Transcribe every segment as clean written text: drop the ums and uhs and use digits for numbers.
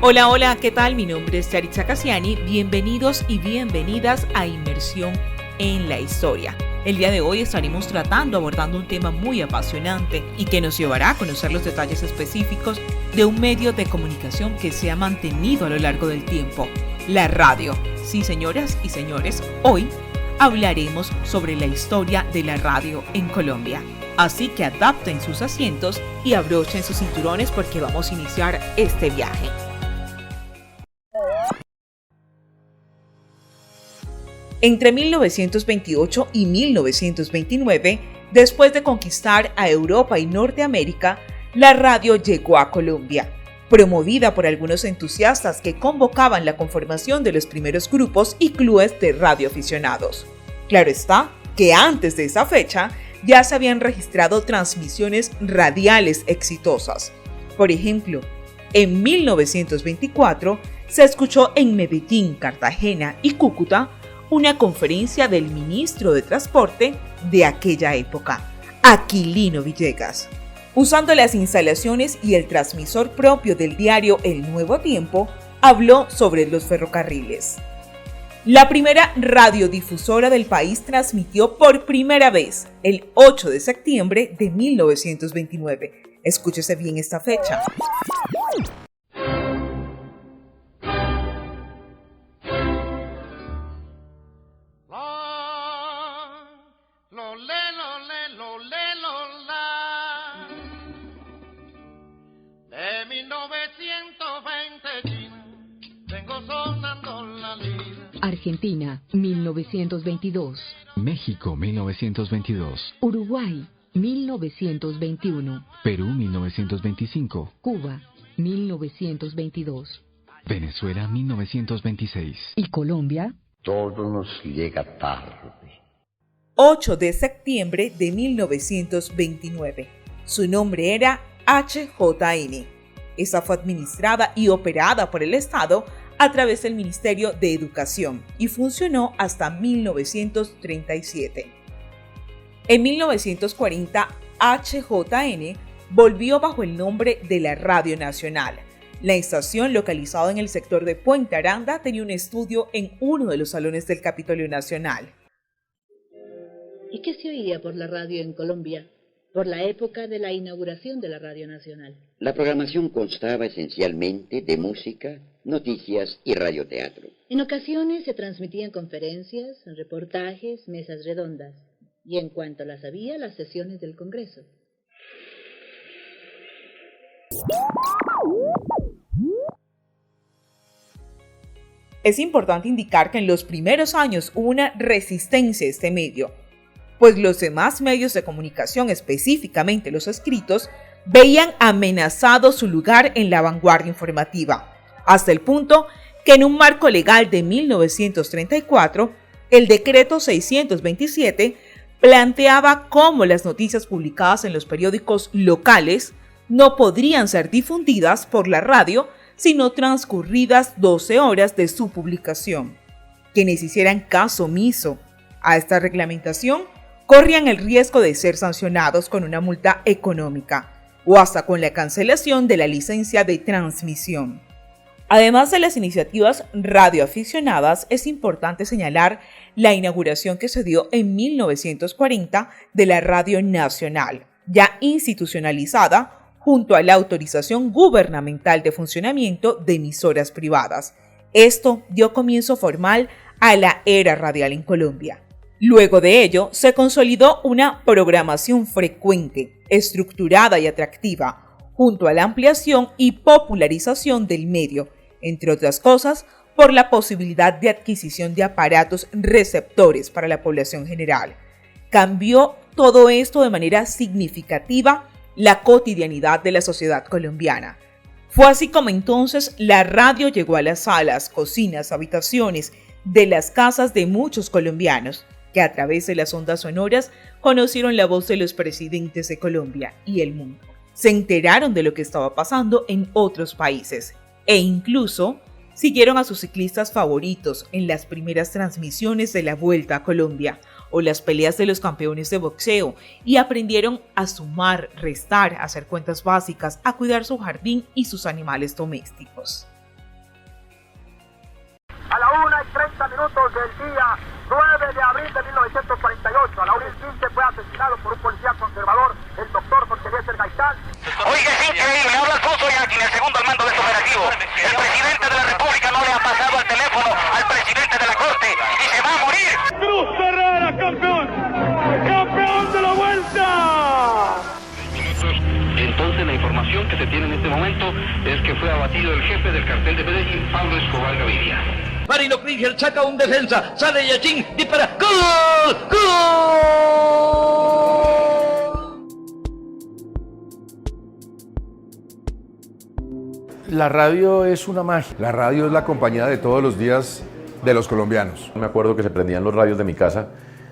Hola, hola, ¿qué tal? Mi nombre es Yaritza Cassiani. Bienvenidos y bienvenidas a Inmersión en la Historia. El día de hoy estaremos abordando un tema muy apasionante y que nos llevará a conocer los detalles específicos de un medio de comunicación que se ha mantenido a lo largo del tiempo, la radio. Sí, señoras y señores, hoy hablaremos sobre la historia de la radio en Colombia. Así que adapten sus asientos y abrochen sus cinturones porque vamos a iniciar este viaje. Entre 1928 y 1929, después de conquistar a Europa y Norteamérica, la radio llegó a Colombia, promovida por algunos entusiastas que convocaban la conformación de los primeros grupos y clubes de radioaficionados. Claro está que antes de esa fecha ya se habían registrado transmisiones radiales exitosas. Por ejemplo, en 1924 se escuchó en Medellín, Cartagena y Cúcuta una conferencia del ministro de Transporte de aquella época, Aquilino Villegas. Usando las instalaciones y el transmisor propio del diario El Nuevo Tiempo, habló sobre los ferrocarriles. La primera radiodifusora del país transmitió por primera vez el 8 de septiembre de 1929. Escúchese bien esta fecha. De 1920 China, vengo sonando la lira. Argentina, 1922. México, 1922. Uruguay, 1921. Perú, 1925. Cuba, 1922. Venezuela, 1926. ¿Y Colombia? Todo nos llega tarde. 8 de septiembre de 1929. Su nombre era HJN. Esta fue administrada y operada por el Estado a través del Ministerio de Educación y funcionó hasta 1937. En 1940, HJN volvió bajo el nombre de la Radio Nacional. La estación, localizada en el sector de Puente Aranda, tenía un estudio en uno de los salones del Capitolio Nacional. ¿Y qué se oía por la radio en Colombia por la época de la inauguración de la Radio Nacional? La programación constaba esencialmente de música, noticias y radioteatro. En ocasiones se transmitían conferencias, reportajes, mesas redondas. Y en cuanto las había, las sesiones del Congreso. Es importante indicar que en los primeros años hubo una resistencia a este medio, pues los demás medios de comunicación, específicamente los escritos, veían amenazado su lugar en la vanguardia informativa, hasta el punto que en un marco legal de 1934, el decreto 627 planteaba cómo las noticias publicadas en los periódicos locales no podrían ser difundidas por la radio sino transcurridas 12 horas de su publicación. Quienes hicieran caso omiso a esta reglamentación corrían el riesgo de ser sancionados con una multa económica o hasta con la cancelación de la licencia de transmisión. Además de las iniciativas radioaficionadas, es importante señalar la inauguración que se dio en 1940 de la Radio Nacional, ya institucionalizada junto a la autorización gubernamental de funcionamiento de emisoras privadas. Esto dio comienzo formal a la era radial en Colombia. Luego de ello, se consolidó una programación frecuente, estructurada y atractiva, junto a la ampliación y popularización del medio, entre otras cosas, por la posibilidad de adquisición de aparatos receptores para la población general. Cambió todo esto de manera significativa la cotidianidad de la sociedad colombiana. Fue así como entonces la radio llegó a las salas, cocinas, habitaciones de las casas de muchos colombianos, que a través de las ondas sonoras conocieron la voz de los presidentes de Colombia y el mundo. Se enteraron de lo que estaba pasando en otros países e incluso siguieron a sus ciclistas favoritos en las primeras transmisiones de la Vuelta a Colombia o las peleas de los campeones de boxeo y aprendieron a sumar, restar, a hacer cuentas básicas, a cuidar su jardín y sus animales domésticos. a la 1:30 del día 9 de abril de 1948. A la 1:15 fue asesinado por un policía conservador, el doctor Jorge Eliezer Gaitán. Oiga, es increíble, habla Alfonso Yaqui, el segundo al mando de este operativo. El presidente de la República no le ha pasado el teléfono al presidente de la Corte y se va a morir. Cruz Herrera, campeón, campeón de la vuelta. Entonces la información que se tiene en este momento es que fue abatido el jefe del cartel de Medellín, Pablo Escobar Gaviria. Marino Klinger saca un defensa, sale Yachín, dispara, ¡gol! ¡Gol! La radio es una magia. La radio es la compañía de todos los días de los colombianos. Me acuerdo que se prendían los radios de mi casa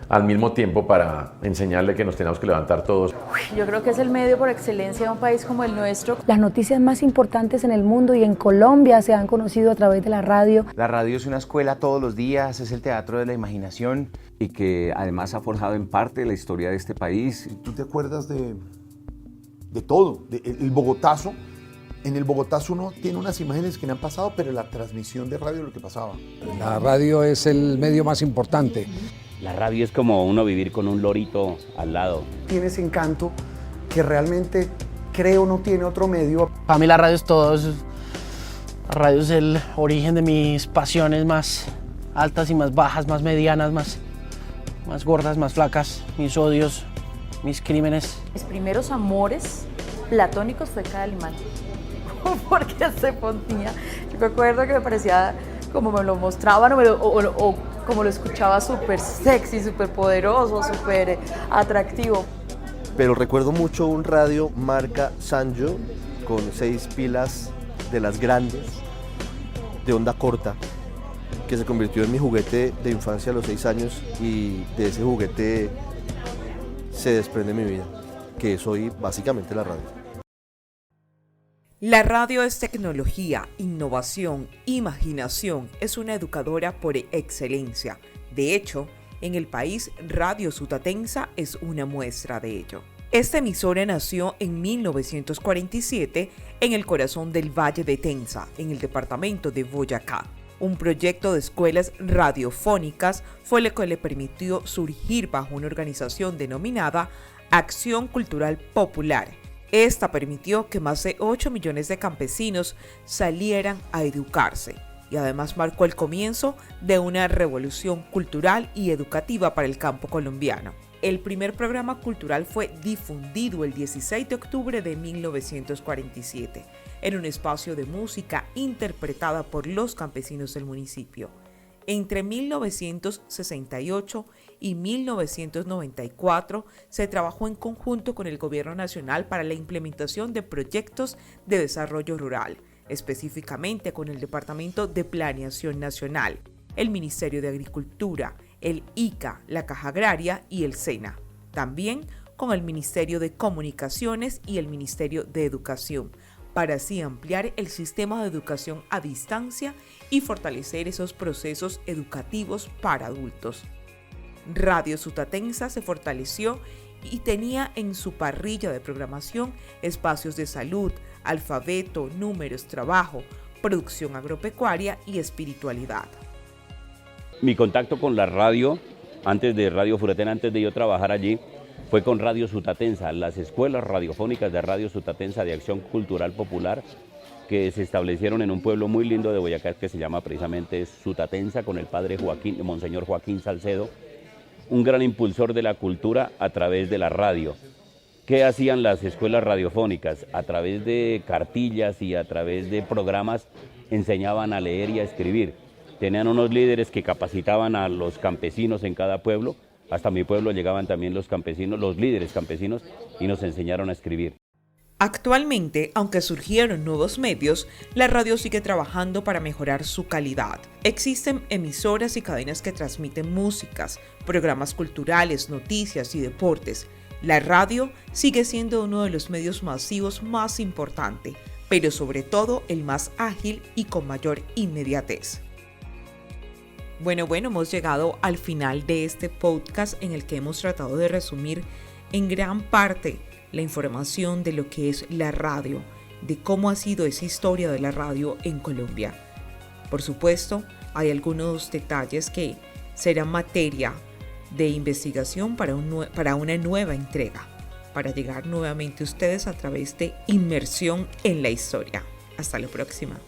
al mismo tiempo para enseñarle que nos teníamos que levantar todos. Yo creo que es el medio por excelencia de un país como el nuestro. Las noticias más importantes en el mundo y en Colombia se han conocido a través de la radio. La radio es una escuela todos los días, es el teatro de la imaginación. Y que además ha forjado en parte la historia de este país. ¿Tú te acuerdas de todo? El Bogotazo. En el Bogotazo uno tiene unas imágenes que no han pasado, pero la transmisión de radio es lo que pasaba. La radio es el medio más importante. La radio es como uno vivir con un lorito al lado. Tiene ese encanto que realmente creo no tiene otro medio. Para mí la radio es todo. La radio es el origen de mis pasiones más altas y más bajas, más medianas, más gordas, más flacas, mis odios, mis crímenes. Mis primeros amores platónicos fue Calimán. Porque se ponía, yo me acuerdo que me parecía como me lo mostraban o como lo escuchaba súper sexy, súper poderoso, súper atractivo. Pero recuerdo mucho un radio marca Sanyo con 6 pilas de las grandes de onda corta que se convirtió en mi juguete de infancia a los 6 años y de ese juguete se desprende mi vida, que es hoy básicamente la radio. La radio es tecnología, innovación, imaginación, es una educadora por excelencia. De hecho, en el país, Radio Sutatensa es una muestra de ello. Esta emisora nació en 1947 en el corazón del Valle de Tensa, en el departamento de Boyacá. Un proyecto de escuelas radiofónicas fue lo que le permitió surgir bajo una organización denominada Acción Cultural Popular. Esta permitió que más de 8 millones de campesinos salieran a educarse y además marcó el comienzo de una revolución cultural y educativa para el campo colombiano. El primer programa cultural fue difundido el 16 de octubre de 1947 en un espacio de música interpretada por los campesinos del municipio. Entre 1968 y 1994 se trabajó en conjunto con el Gobierno Nacional para la implementación de proyectos de desarrollo rural, específicamente con el Departamento de Planeación Nacional, el Ministerio de Agricultura, el ICA, la Caja Agraria y el SENA. También con el Ministerio de Comunicaciones y el Ministerio de Educación, para así ampliar el sistema de educación a distancia y fortalecer esos procesos educativos para adultos. Radio Sutatensa se fortaleció y tenía en su parrilla de programación espacios de salud, alfabeto, números, trabajo, producción agropecuaria y espiritualidad. Mi contacto con la radio, antes de Radio Furatena, antes de yo trabajar allí, fue con Radio Sutatensa, las escuelas radiofónicas de Radio Sutatensa de Acción Cultural Popular, que se establecieron en un pueblo muy lindo de Boyacá que se llama precisamente Sutatensa, con el padre Monseñor Joaquín Salcedo, un gran impulsor de la cultura a través de la radio. ¿Qué hacían las escuelas radiofónicas? A través de cartillas y a través de programas enseñaban a leer y a escribir. Tenían unos líderes que capacitaban a los campesinos en cada pueblo. Hasta mi pueblo llegaban también los campesinos, los líderes campesinos, y nos enseñaron a escribir. Actualmente, aunque surgieron nuevos medios, la radio sigue trabajando para mejorar su calidad. Existen emisoras y cadenas que transmiten músicas, programas culturales, noticias y deportes. La radio sigue siendo uno de los medios masivos más importante, pero sobre todo el más ágil y con mayor inmediatez. Bueno, hemos llegado al final de este podcast en el que hemos tratado de resumir en gran parte la información de lo que es la radio, de cómo ha sido esa historia de la radio en Colombia. Por supuesto, hay algunos detalles que serán materia de investigación para una nueva entrega, para llegar nuevamente a ustedes a través de Inmersión en la Historia. Hasta la próxima.